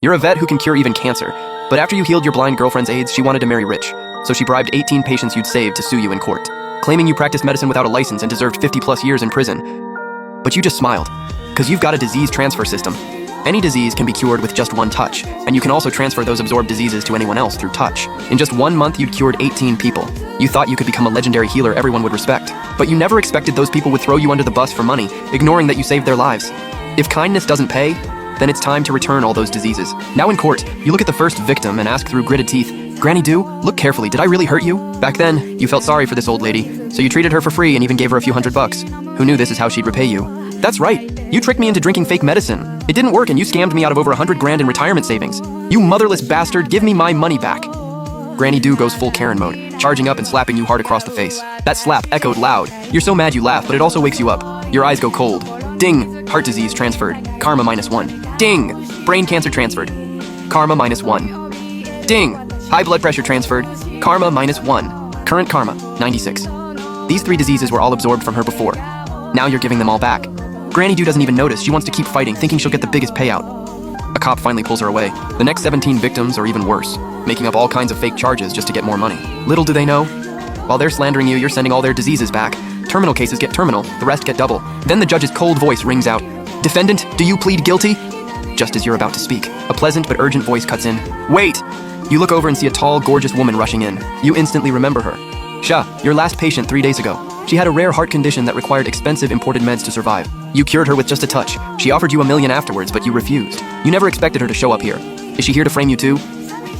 You're a vet who can cure even cancer, but after you healed your blind girlfriend's AIDS, she wanted to marry rich. So she bribed 18 patients you'd saved to sue you in court, claiming you practiced medicine without a license and deserved 50+ years in prison. But you just smiled, because you've got a disease transfer system. Any disease can be cured with just one touch, and you can also transfer those absorbed diseases to anyone else through touch. In just 1 month, you'd cured 18 people. You thought you could become a legendary healer everyone would respect, but you never expected those people would throw you under the bus for money, ignoring that you saved their lives. If kindness doesn't pay, then it's time to return all those diseases. Now in court, you look at the first victim and ask through gritted teeth, "Granny Doo, look carefully, did I really hurt you?" Back then, you felt sorry for this old lady, so you treated her for free and even gave her a few $100. Who knew this is how she'd repay you? That's right, you tricked me into drinking fake medicine. It didn't work and you scammed me out of over 100 grand in retirement savings. You motherless bastard, give me my money back. Granny Doo goes full Karen mode, charging up and slapping you hard across the face. That slap echoed loud. You're so mad you laugh, but it also wakes you up. Your eyes go cold. Ding, heart disease transferred. Karma -1. Ding, brain cancer transferred. Karma -1. Ding, high blood pressure transferred. Karma -1. Current karma, 96. These 3 diseases were all absorbed from her before. Now you're giving them all back. Granny Doo doesn't even notice. She wants to keep fighting, thinking she'll get the biggest payout. A cop finally pulls her away. The next 17 victims are even worse, making up all kinds of fake charges just to get more money. Little do they know, while they're slandering you, you're sending all their diseases back. Terminal cases get terminal, the rest get double. Then the judge's cold voice rings out. "Defendant, do you plead guilty?" Just as you're about to speak, a pleasant but urgent voice cuts in. "Wait!" You look over and see a tall, gorgeous woman rushing in. You instantly remember her. Sha, your last patient 3 days ago. She had a rare heart condition that required expensive imported meds to survive. You cured her with just a touch. She offered you $1 million afterwards, but you refused. You never expected her to show up here. Is she here to frame you too?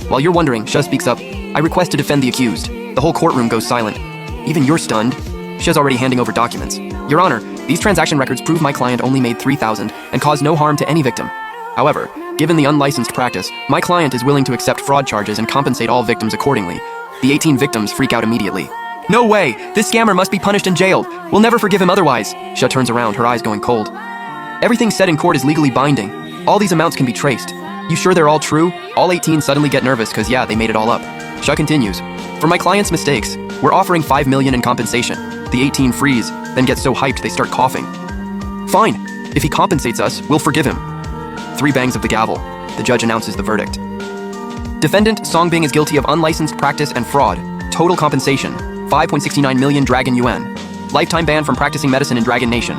While you're wondering, Sha speaks up. "I request to defend the accused." The whole courtroom goes silent. Even you're stunned. Sha's already handing over documents. "Your Honor, these transaction records prove my client only made $3,000 and caused no harm to any victim. However, given the unlicensed practice, my client is willing to accept fraud charges and compensate all victims accordingly." The 18 victims freak out immediately. "No way! This scammer must be punished and jailed. We'll never forgive him otherwise." Sha turns around, her eyes going cold. "Everything said in court is legally binding. All these amounts can be traced. You sure they're all true?" All 18 suddenly get nervous because yeah, they made it all up. Sha continues. "For my client's mistakes, we're offering $5 million in compensation." The 18 freeze, then get so hyped they start coughing. "Fine. If he compensates us, we'll forgive him." 3 bangs of the gavel. The judge announces the verdict. Defendant Songbing is guilty of unlicensed practice and fraud. Total compensation, 5.69 million Dragon Yuan. Lifetime ban from practicing medicine in Dragon Nation.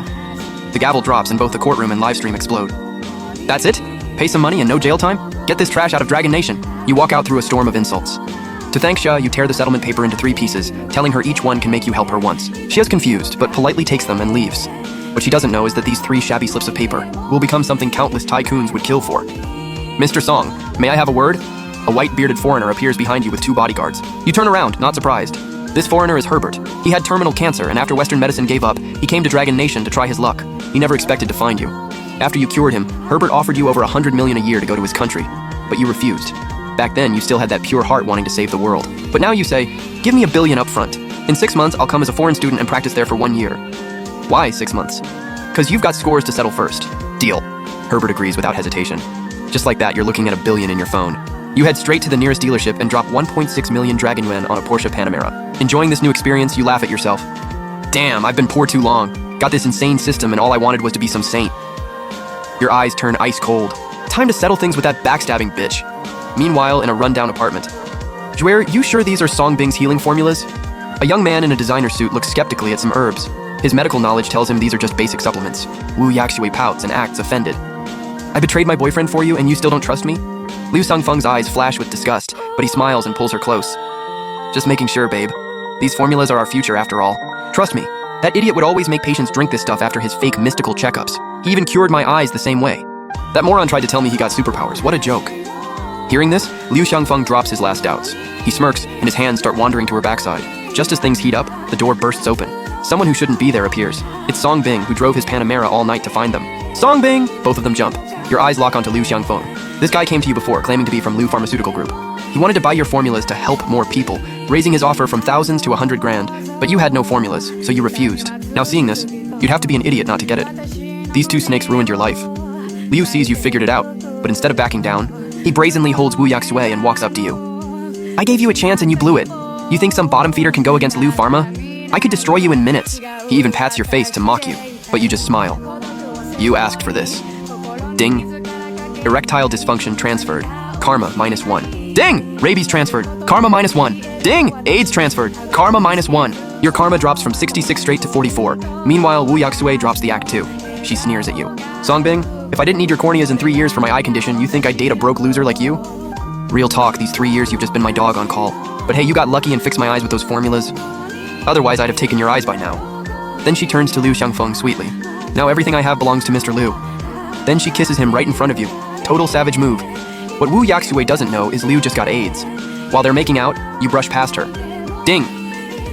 The gavel drops and both the courtroom and livestream explode. That's it? Pay some money and no jail time? Get this trash out of Dragon Nation. You walk out through a storm of insults. To thank Sha, you tear the settlement paper into 3 pieces, telling her each one can make you help her once. She is confused, but politely takes them and leaves. What she doesn't know is that these 3 shabby slips of paper will become something countless tycoons would kill for. "Mr. Song, may I have a word?" A white-bearded foreigner appears behind you with 2 bodyguards. You turn around, not surprised. This foreigner is Herbert. He had terminal cancer, and after Western medicine gave up, he came to Dragon Nation to try his luck. He never expected to find you. After you cured him, Herbert offered you over $100 million a year to go to his country, but you refused. Back then, you still had that pure heart wanting to save the world. But now you say, "Give me $1 billion up front. In 6 months, I'll come as a foreign student and practice there for 1 year." Why 6 months? "'Cause you've got scores to settle first." "Deal." Herbert agrees without hesitation. Just like that, you're looking at $1 billion in your phone. You head straight to the nearest dealership and drop 1.6 million Dragon Yuan on a Porsche Panamera. Enjoying this new experience, you laugh at yourself. "Damn, I've been poor too long. Got this insane system and all I wanted was to be some saint." Your eyes turn ice cold. Time to settle things with that backstabbing bitch. Meanwhile, in a rundown apartment. "Juer, you sure these are Songbing's healing formulas?" A young man in a designer suit looks skeptically at some herbs. His medical knowledge tells him these are just basic supplements. Wu Yaxue pouts and acts offended. "I betrayed my boyfriend for you and you still don't trust me?" Liu Sungfeng's eyes flash with disgust, but he smiles and pulls her close. "Just making sure, babe. These formulas are our future after all. Trust me, that idiot would always make patients drink this stuff after his fake mystical checkups. He even cured my eyes the same way. That moron tried to tell me he got superpowers. What a joke." Hearing this, Liu Xiangfeng drops his last doubts. He smirks, and his hands start wandering to her backside. Just as things heat up, the door bursts open. Someone who shouldn't be there appears. It's Songbing, who drove his Panamera all night to find them. "Songbing!" Both of them jump. Your eyes lock onto Liu Xiangfeng. This guy came to you before, claiming to be from Liu Pharmaceutical Group. He wanted to buy your formulas to help more people, raising his offer from thousands to 100 grand, but you had no formulas, so you refused. Now seeing this, you'd have to be an idiot not to get it. These 2 snakes ruined your life. Liu sees you figured it out, but instead of backing down, he brazenly holds Wu Yaxue and walks up to you. "I gave you a chance and you blew it. You think some bottom feeder can go against Liu Pharma? I could destroy you in minutes." He even pats your face to mock you, but you just smile. You asked for this. Ding. Erectile dysfunction transferred. Karma -1. Ding! Rabies transferred. Karma -1. Ding! AIDS transferred. Karma -1. Your karma drops from 66 straight to 44. Meanwhile, Wu Yakusue drops the act 2. She sneers at you. Songbing, if I didn't need your corneas in 3 years for my eye condition, you think I'd date a broke loser like you? Real talk, these 3 years you've just been my dog on call. But hey, you got lucky and fixed my eyes with those formulas. Otherwise, I'd have taken your eyes by now. Then she turns to Liu Xiangfeng sweetly. Now everything I have belongs to Mr. Liu. Then she kisses him right in front of you. Total savage move. What Wu Yakusue doesn't know is Liu just got AIDS. While they're making out, you brush past her. Ding!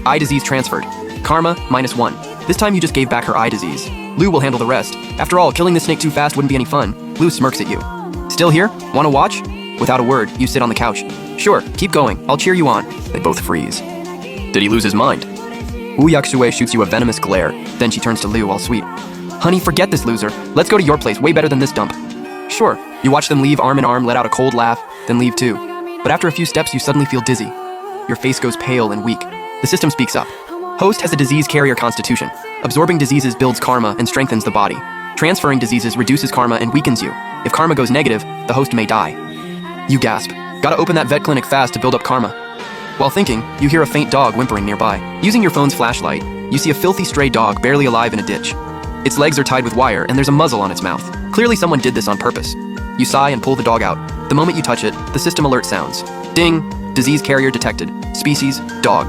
Eye disease transferred. Karma -1. This time you just gave back her eye disease. Liu will handle the rest. After all, killing the snake too fast wouldn't be any fun. Liu smirks at you. Still here? Wanna watch? Without a word, you sit on the couch. Sure, keep going. I'll cheer you on. They both freeze. Did he lose his mind? Wu Yakusue shoots you a venomous glare. Then she turns to Liu all sweet. Honey, forget this loser. Let's go to your place, way better than this dump. Sure. You watch them leave arm in arm, let out a cold laugh, then leave too. But after a few steps, you suddenly feel dizzy. Your face goes pale and weak. The system speaks up. Host has a disease carrier constitution. Absorbing diseases builds karma and strengthens the body. Transferring diseases reduces karma and weakens you. If karma goes negative, the host may die. You gasp. Gotta open that vet clinic fast to build up karma. While thinking, you hear a faint dog whimpering nearby. Using your phone's flashlight, you see a filthy stray dog barely alive in a ditch. Its legs are tied with wire and there's a muzzle on its mouth. Clearly someone did this on purpose. You sigh and pull the dog out. The moment you touch it, the system alert sounds. Ding! Disease carrier detected. Species, dog.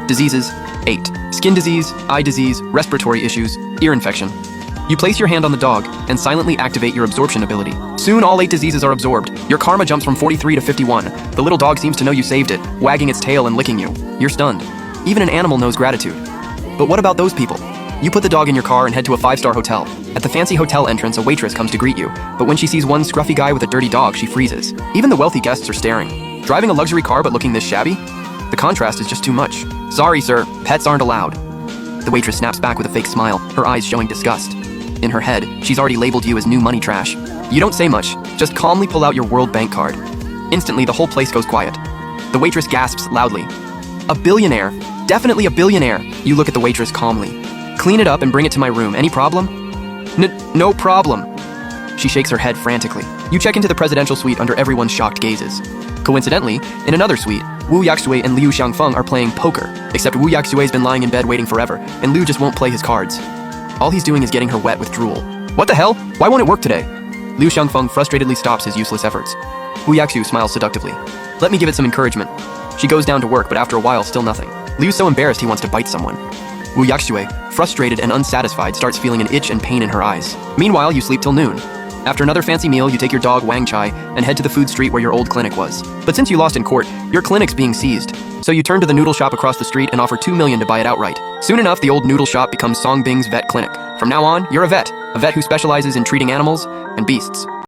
Diseases, 8. Skin disease, eye disease, respiratory issues, ear infection. You place your hand on the dog and silently activate your absorption ability. Soon all 8 diseases are absorbed. Your karma jumps from 43 to 51. The little dog seems to know you saved it, wagging its tail and licking you. You're stunned. Even an animal knows gratitude. But what about those people? You put the dog in your car and head to a 5-star hotel. At the fancy hotel entrance, a waitress comes to greet you. But when she sees one scruffy guy with a dirty dog, she freezes. Even the wealthy guests are staring. Driving a luxury car but looking this shabby? The contrast is just too much. Sorry, sir. Pets aren't allowed. The waitress snaps back with a fake smile, her eyes showing disgust. In her head, she's already labeled you as new money trash. You don't say much, just calmly pull out your World Bank card. Instantly, the whole place goes quiet. The waitress gasps loudly. A billionaire. Definitely a billionaire. You look at the waitress calmly. Clean it up and bring it to my room. Any problem? No problem. She shakes her head frantically. You check into the presidential suite under everyone's shocked gazes. Coincidentally, in another suite, Wu Yakusue and Liu Xiangfeng are playing poker, except Wu Yakusue's been lying in bed waiting forever, and Liu just won't play his cards. All he's doing is getting her wet with drool. What the hell? Why won't it work today? Liu Xiangfeng frustratedly stops his useless efforts. Wu Yakusue smiles seductively. Let me give it some encouragement. She goes down to work, but after a while, still nothing. Liu's so embarrassed he wants to bite someone. Wu Yakusue, frustrated and unsatisfied, starts feeling an itch and pain in her eyes. Meanwhile, you sleep till noon. After another fancy meal, you take your dog Wang Chai and head to the food street where your old clinic was. But since you lost in court, your clinic's being seized. So you turn to the noodle shop across the street and offer 2 million to buy it outright. Soon enough, the old noodle shop becomes Songbing's vet clinic. From now on, you're a vet who specializes in treating animals and beasts.